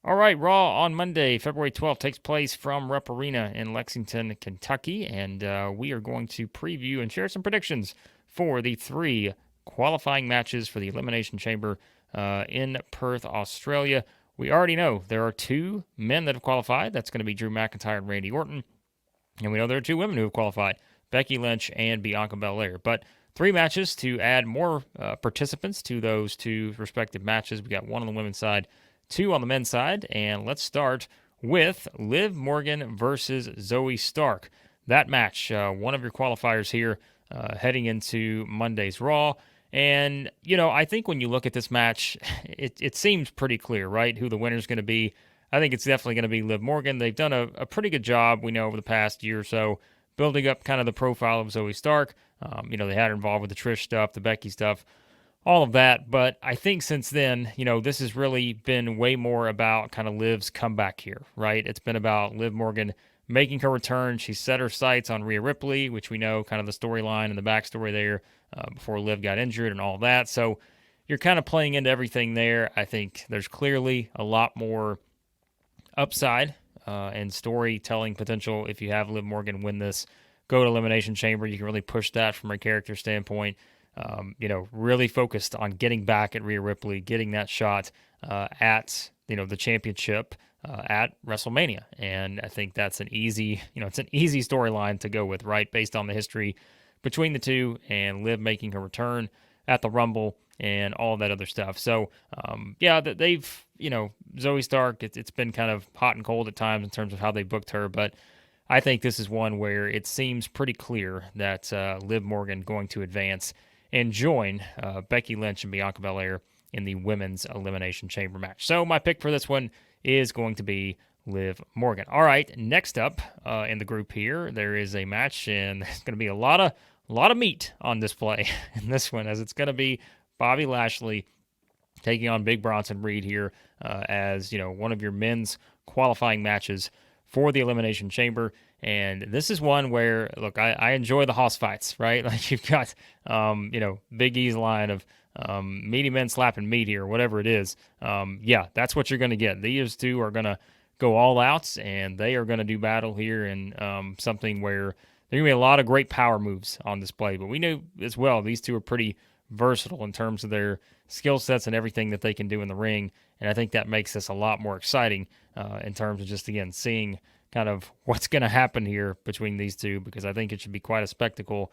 All right, Raw on Monday, February 12th, takes place from Rupp Arena in Lexington, Kentucky, and we are going to preview and share some predictions for the three qualifying matches for the Elimination Chamber in Perth, Australia. We already know there are two men that have qualified. That's going to be Drew McIntyre and Randy Orton. And we know there are two women who have qualified, Becky Lynch and Bianca Belair. But three matches to add more participants to those two respective matches. We got one on the women's side, two on the men's side. And let's start with Liv Morgan versus Zoey Stark. That match, one of your qualifiers here heading into Monday's Raw. And, I think when you look at this match, it seems pretty clear, right, who the winner's going to be. I think it's definitely going to be Liv Morgan. They've done a pretty good job, we know, over the past year or so, building up kind of the profile of Zoey Stark. They had her involved with the Trish stuff, the Becky stuff, all of that. But I think since then, this has really been way more about kind of Liv's comeback here, right? It's been about Liv Morgan making her return. She set her sights on Rhea Ripley, which we know kind of the storyline and the backstory there before Liv got injured and all that. So you're kind of playing into everything there. I think there's clearly a lot more upside and storytelling potential if you have Liv Morgan win this, go to Elimination Chamber. You can really push that from a character standpoint. Really focused on getting back at Rhea Ripley, getting that shot at the championship at WrestleMania, and I think that's an easy storyline to go with, right? Based on the history between the two and Liv making her return at the Rumble and all that other stuff. So, they've, Zoey Stark, it's been kind of hot and cold at times in terms of how they booked her, but I think this is one where it seems pretty clear that Liv Morgan going to advance and join Becky Lynch and Bianca Belair in the Women's Elimination Chamber match. So my pick for this one is going to be Liv Morgan. All right, next up in the group here, there is a match, and there's going to be a lot of meat on display in this one, as it's going to be Bobby Lashley taking on Big Bronson Reed here as one of your men's qualifying matches for the Elimination Chamber. And this is one where, look, I enjoy the house fights, right? Like you've got, Big E's line of meaty men slapping meat here, whatever it is. That's what you're going to get. These two are going to go all out, and they are going to do battle here in something where there are going to be a lot of great power moves on display. But we know as well these two are pretty versatile in terms of their skill sets and everything that they can do in the ring. And I think that makes this a lot more exciting in terms of just, again, seeing kind of what's going to happen here between these two, because I think it should be quite a spectacle.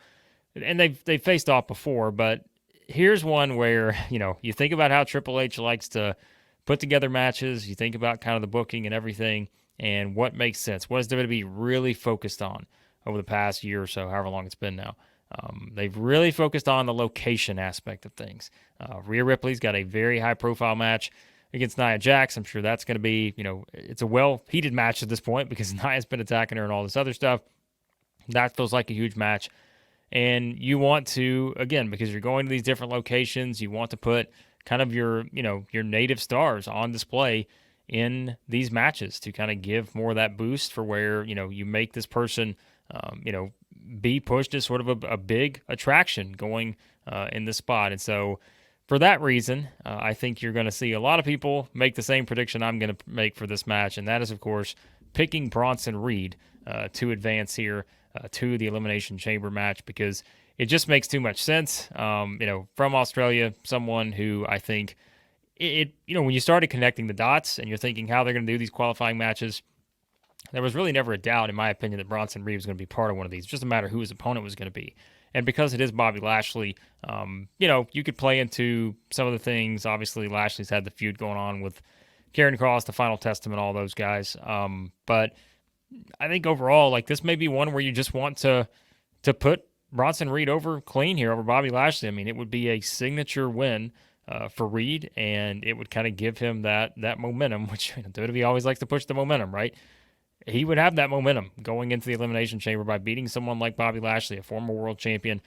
And they've faced off before, but here's one where, you think about how Triple H likes to put together matches. You think about kind of the booking and everything and what makes sense. What is WWE really focused on over the past year or so, however long it's been now? They've really focused on the location aspect of things. Rhea Ripley's got a very high-profile match against Nia Jax. I'm sure that's going to be, it's a well-heated match at this point because Nia's been attacking her and all this other stuff. That feels like a huge match. And you want to, again, because you're going to these different locations, you want to put kind of your native stars on display in these matches to kind of give more of that boost for where, you make this person, be pushed as sort of a big attraction going in this spot. And so for that reason, I think you're going to see a lot of people make the same prediction I'm going to make for this match, and that is, of course, picking Bronson Reed to advance here to the Elimination Chamber match, because it just makes too much sense. From Australia, someone who I think when you started connecting the dots and you're thinking how they're going to do these qualifying matches, there was really never a doubt, in my opinion, that Bronson Reed was going to be part of one of these. It's just a matter of who his opponent was going to be. And because it is Bobby Lashley, you could play into some of the things. Obviously, Lashley's had the feud going on with Karrion Kross, the Final Testament, all those guys. But I think overall, like, this may be one where you just want to put Bronson Reed over clean here over Bobby Lashley. I mean, it would be a signature win for Reed, and it would kind of give him that momentum, which WWE always likes to push the momentum, right? He would have that momentum going into the Elimination Chamber by beating someone like Bobby Lashley, a former world champion.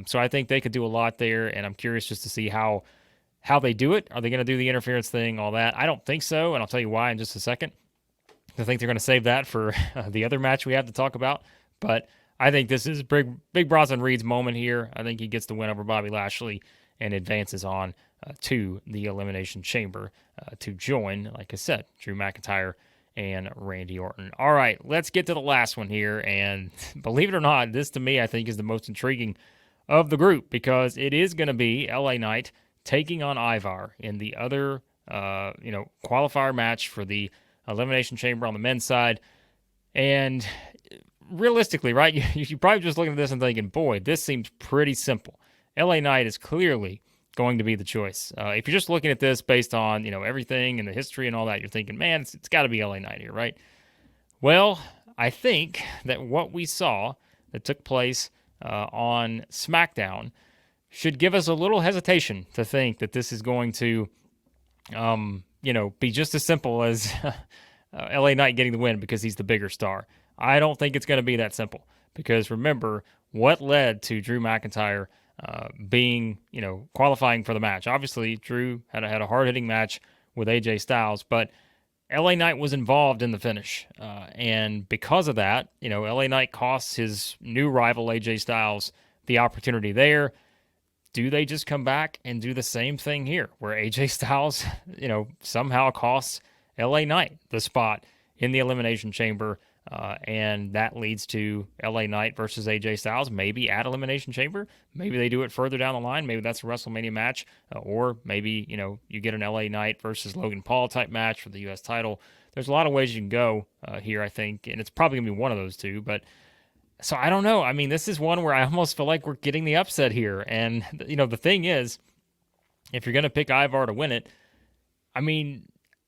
So I think they could do a lot there, and I'm curious just to see how they do it. Are they going to do the interference thing, all that? I don't think so, and I'll tell you why in just a second. I think they're going to save that for the other match we have to talk about. But I think this is Big Bronson Reed's moment here. I think he gets the win over Bobby Lashley and advances on to the Elimination Chamber to join, like I said, Drew McIntyre and Randy Orton. All right, let's get to the last one here. And believe it or not, this to me, I think, is the most intriguing of the group because it is going to be LA Knight taking on Ivar in the other, qualifier match for the Elimination Chamber on the men's side. And realistically, right, you're probably just looking at this and thinking, boy, this seems pretty simple. LA Knight is clearly going to be the choice. If you're just looking at this based on, everything and the history and all that, you're thinking, man, it's got to be LA Knight here, right? Well, I think that what we saw that took place on SmackDown should give us a little hesitation to think that this is going to, be just as simple as LA Knight getting the win because he's the bigger star. I don't think it's going to be that simple because remember what led to Drew McIntyre being, qualifying for the match. Obviously, Drew had a hard-hitting match with AJ Styles, but LA Knight was involved in the finish. And because of that, LA Knight costs his new rival AJ Styles the opportunity there. Do they just come back and do the same thing here where AJ Styles, somehow costs LA Knight the spot in the Elimination Chamber? And that leads to LA Knight versus AJ Styles, maybe at Elimination Chamber. Maybe they do it further down the line. Maybe that's a WrestleMania match. Or maybe, you get an LA Knight versus Logan Paul type match for the U.S. title. There's a lot of ways you can go here, I think. And it's probably going to be one of those two. But so I don't know. I mean, this is one where I almost feel like we're getting the upset here. And, the thing is, if you're going to pick Ivar to win it, I mean,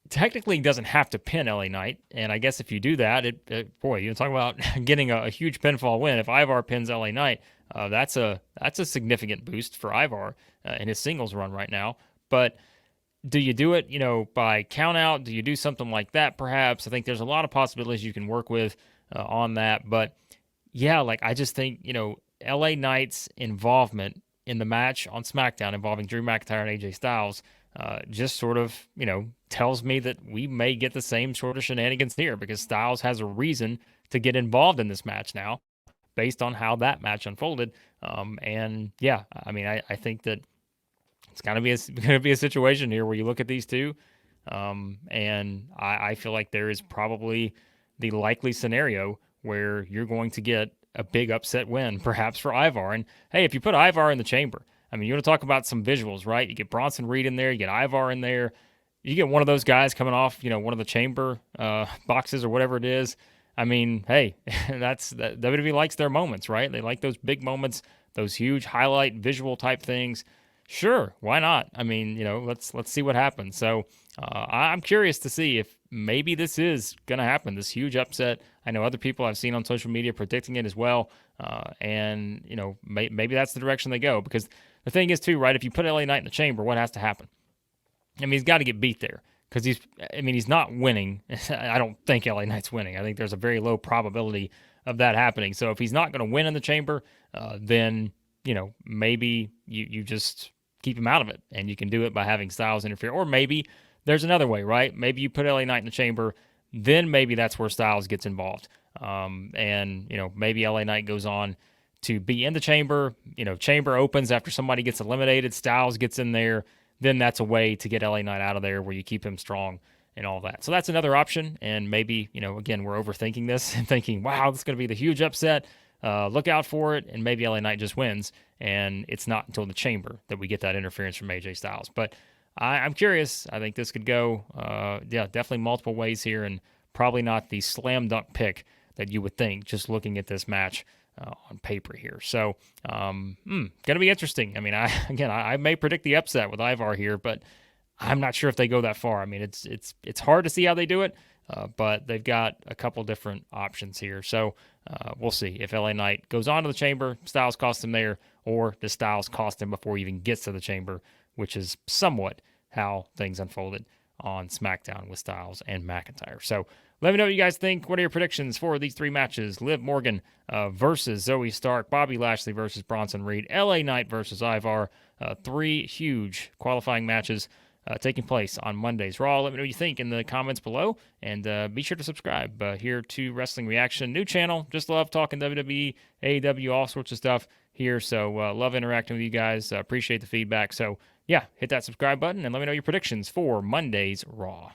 technically he doesn't have to pin LA Knight, and I guess if you do that, you talk about getting a huge pinfall win. If Ivar pins LA Knight, that's a significant boost for Ivar in his singles run right now. But do you do it, by count out? Do you do something like that? Perhaps. I think there's a lot of possibilities you can work with on that. But yeah, I just think LA Knight's involvement in the match on SmackDown involving Drew McIntyre and AJ Styles. Just sort of, tells me that we may get the same sort of shenanigans here because Styles has a reason to get involved in this match now based on how that match unfolded. And yeah, I mean, I think that it's going to be a situation here where you look at these two, and I feel like there is probably the likely scenario where you're going to get a big upset win, perhaps for Ivar. And hey, if you put Ivar in the chamber, I mean, you want to talk about some visuals, right? You get Bronson Reed in there, you get Ivar in there, you get one of those guys coming off, one of the chamber boxes or whatever it is. I mean, hey, WWE likes their moments, right? They like those big moments, those huge highlight visual type things. Sure, why not? I mean, let's see what happens. So I'm curious to see if maybe this is going to happen, this huge upset. I know other people I've seen on social media predicting it as well. And, maybe that's the direction they go. Because the thing is, too, right, if you put LA Knight in the chamber, what has to happen? I mean, he's got to get beat there. Because he's not winning. I don't think LA Knight's winning. I think there's a very low probability of that happening. So if he's not going to win in the chamber, then, maybe you just keep him out of it. And you can do it by having Styles interfere. Or maybe there's another way, right? Maybe you put LA Knight in the chamber, then maybe that's where Styles gets involved. And maybe LA Knight goes on to be in the chamber. Chamber opens after somebody gets eliminated. Styles gets in there. Then that's a way to get LA Knight out of there where you keep him strong and all that. So that's another option. And maybe, again, we're overthinking this and thinking, wow, this is going to be the huge upset. Look out for it. And maybe LA Knight just wins. And it's not until the chamber that we get that interference from AJ Styles. But I'm curious. I think this could go, definitely multiple ways here, and probably not the slam dunk pick that you would think just looking at this match on paper here. So, going to be interesting. I mean, I may predict the upset with Ivar here, but I'm not sure if they go that far. I mean, it's hard to see how they do it, but they've got a couple different options here. So we'll see if LA Knight goes on to the chamber, Styles costs him there, or does Styles cost him before he even gets to the chamber, which is somewhat how things unfolded on SmackDown with Styles and McIntyre. So let me know what you guys think. What are your predictions for these three matches? Liv Morgan versus Zoey Stark, Bobby Lashley versus Bronson Reed, LA Knight versus Ivar. Three huge qualifying matches taking place on Monday's Raw. Let me know what you think in the comments below, and be sure to subscribe here to Wrestling Reaction. New channel, just love talking WWE, AEW, all sorts of stuff here. So love interacting with you guys. Appreciate the feedback. So yeah, hit that subscribe button and let me know your predictions for Monday's Raw.